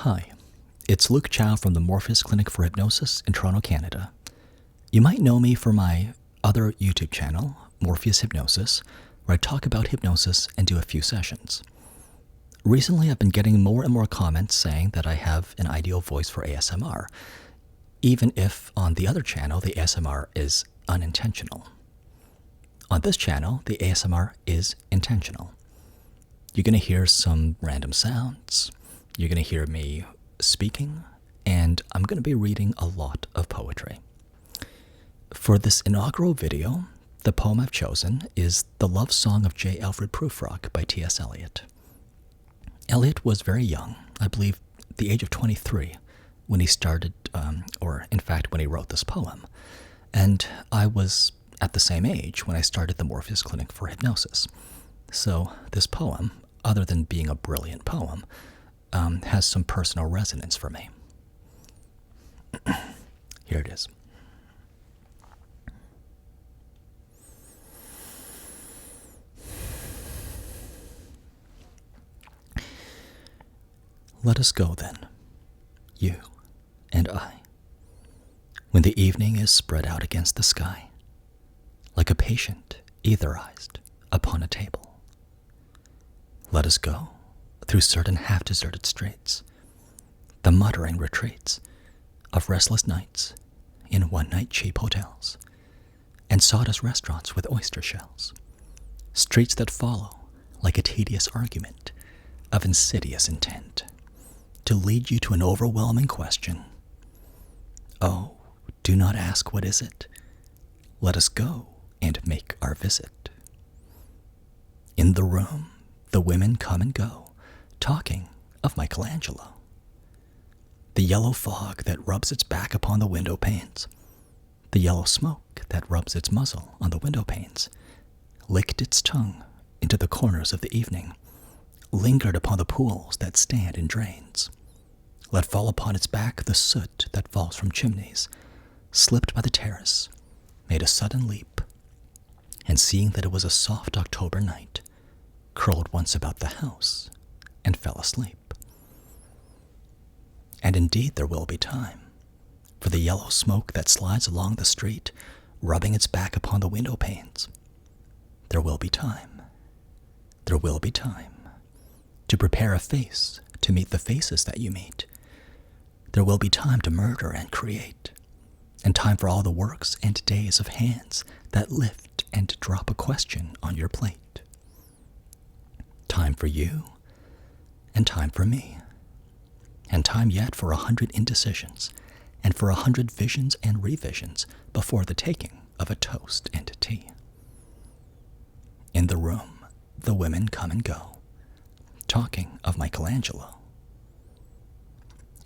Hi, it's Luke Chao from the Morpheus Clinic for Hypnosis in Toronto, Canada. You might know me for my other YouTube channel, Morpheus Hypnosis, where I talk about hypnosis and do a few sessions. Recently, I've been getting more and more comments saying that I have an ideal voice for ASMR, even if on the other channel the ASMR is unintentional. On this channel, the ASMR is intentional. You're going to hear some random sounds. You're going to hear me speaking, and I'm going to be reading a lot of poetry. For this inaugural video, the poem I've chosen is The Love Song of J. Alfred Prufrock by T.S. Eliot. Eliot was very young, I believe the age of 23, when he started, or in fact when he wrote this poem. And I was at the same age when I started the Morpheus Clinic for Hypnosis. So this poem, other than being a brilliant poem, has some personal resonance for me. Here it is. Let us go then, you and I, when the evening is spread out against the sky, like a patient etherized upon a table. Let us go through certain half-deserted streets, the muttering retreats of restless nights in one-night cheap hotels, and sawdust restaurants with oyster shells, streets that follow like a tedious argument of insidious intent to lead you to an overwhelming question. Oh, do not ask what is it. Let us go and make our visit. In the room, the women come and go, talking of Michelangelo. The yellow fog that rubs its back upon the window panes, the yellow smoke that rubs its muzzle on the window panes, licked its tongue into the corners of the evening, lingered upon the pools that stand in drains, let fall upon its back the soot that falls from chimneys, slipped by the terrace, made a sudden leap, and seeing that it was a soft October night, curled once about the house and fell asleep. And indeed there will be time, for the yellow smoke that slides along the street, rubbing its back upon the window panes. There will be time. There will be time to prepare a face to meet the faces that you meet. There will be time to murder and create, and time for all the works and days of hands that lift and drop a question on your plate. Time for you, and time for me, and time yet for 100 indecisions, and for 100 visions and revisions before the taking of a toast and tea. In the room, the women come and go, talking of Michelangelo.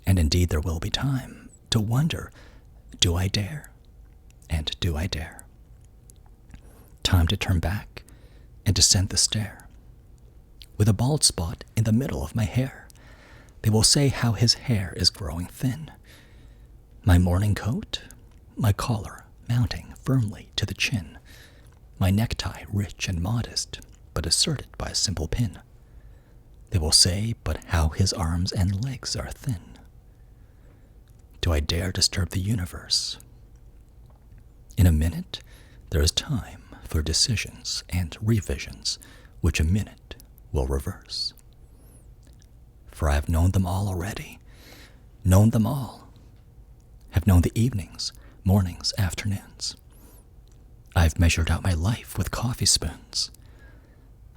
And indeed there will be time to wonder, do I dare? And do I dare? Time to turn back and descend the stair. With a bald spot in the middle of my hair, they will say how his hair is growing thin. My morning coat, my collar mounting firmly to the chin, my necktie rich and modest, but asserted by a simple pin. They will say but how his arms and legs are thin. Do I dare disturb the universe? In a minute, there is time for decisions and revisions, which a minute will reverse. For I have known them all already, known them all, have known the evenings, mornings, afternoons. I have measured out my life with coffee spoons.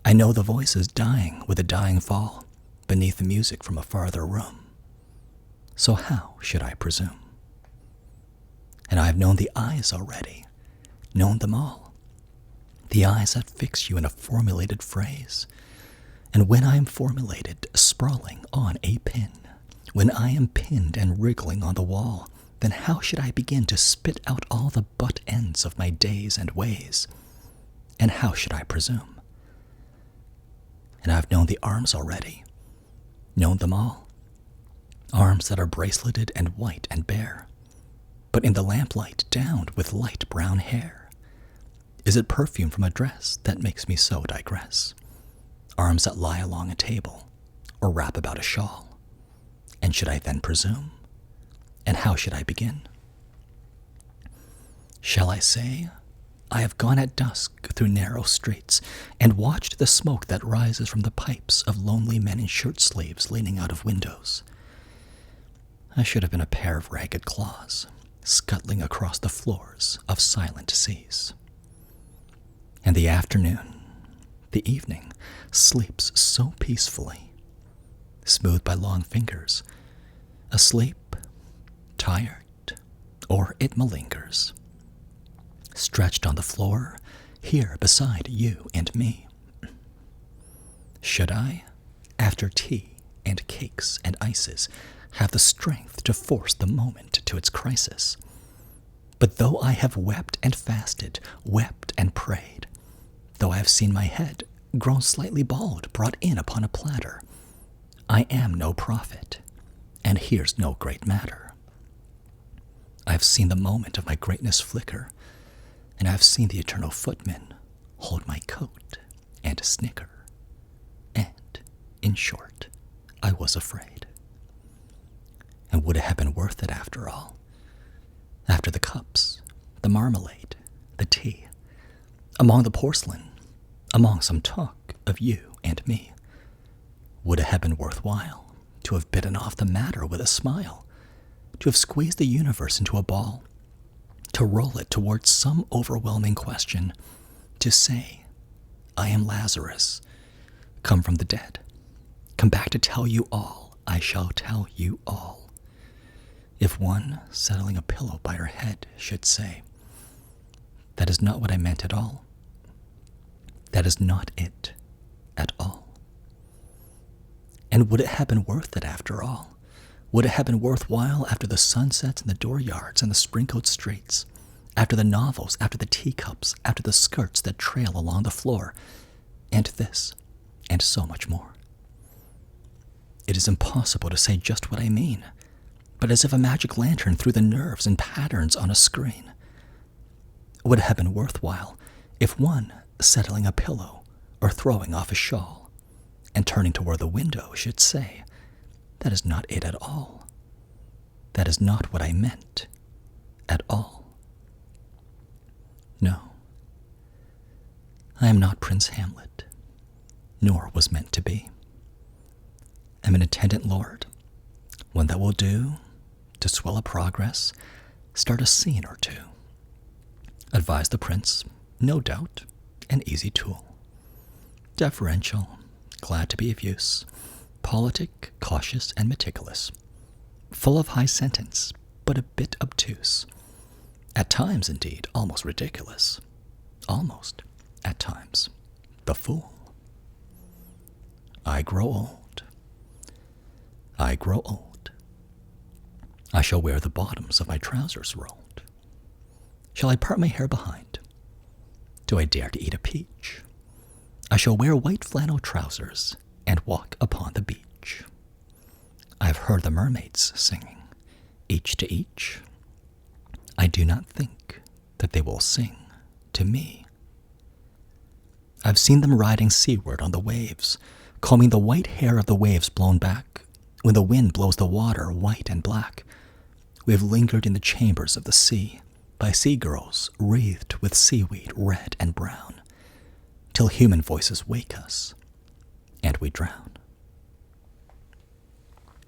I know the voices dying with a dying fall beneath the music from a farther room. So how should I presume? And I have known the eyes already, known them all, the eyes that fix you in a formulated phrase. And when I am formulated, sprawling on a pin, when I am pinned and wriggling on the wall, then how should I begin to spit out all the butt ends of my days and ways? And how should I presume? And I've known the arms already, known them all, arms that are braceleted and white and bare, but in the lamplight downed with light brown hair. Is it perfume from a dress that makes me so digress? Arms that lie along a table, or wrap about a shawl, And should I then presume? And how should I begin? Shall I say, I have gone at dusk through narrow streets and watched the smoke that rises from the pipes of lonely men in shirt sleeves leaning out of windows? I should have been a pair of ragged claws, scuttling across the floors of silent seas. And the afternoon, the evening, sleeps so peacefully, smoothed by long fingers, asleep, tired, or it malingers, stretched on the floor, here beside you and me. Should I, after tea and cakes and ices, have the strength to force the moment to its crisis? But though I have wept and fasted, wept and prayed, though I have seen my head, grown slightly bald, brought in upon a platter, I am no prophet, and here's no great matter. I have seen the moment of my greatness flicker, and I have seen the eternal footman hold my coat and snicker. And, in short, I was afraid. And would it have been worth it after all? After the cups, the marmalade, the tea, among the porcelain, among some talk of you and me, would it have been worthwhile to have bitten off the matter with a smile, to have squeezed the universe into a ball, to roll it towards some overwhelming question, to say, I am Lazarus, come from the dead, come back to tell you all, I shall tell you all. If one, settling a pillow by her head, should say, that is not what I meant at all. That is not it at all. And would it have been worth it after all? Would it have been worthwhile after the sunsets in the dooryards and the sprinkled streets, after the novels, after the teacups, after the skirts that trail along the floor, and this, and so much more? It is impossible to say just what I mean, but as if a magic lantern threw the nerves and patterns on a screen. Would it have been worthwhile if one, settling a pillow or throwing off a shawl, and turning toward the window, should say, that is not it at all. That is not what I meant at all. No, I am not Prince Hamlet, nor was meant to be. I'm an attendant lord, one that will do, to swell a progress, start a scene or two. Advise the prince, no doubt, an easy tool. Deferential, glad to be of use, politic, cautious, and meticulous, full of high sentence, but a bit obtuse. At times, indeed, almost ridiculous. Almost, at times, the fool. I grow old. I grow old. I shall wear the bottoms of my trousers rolled. Shall I part my hair behind? Do I dare to eat a peach? I shall wear white flannel trousers and walk upon the beach. I have heard the mermaids singing, each to each. I do not think that they will sing to me. I've seen them riding seaward on the waves, combing the white hair of the waves blown back, when the wind blows the water white and black. We have lingered in the chambers of the sea, by sea-girls wreathed with seaweed red and brown, till human voices wake us, and we drown.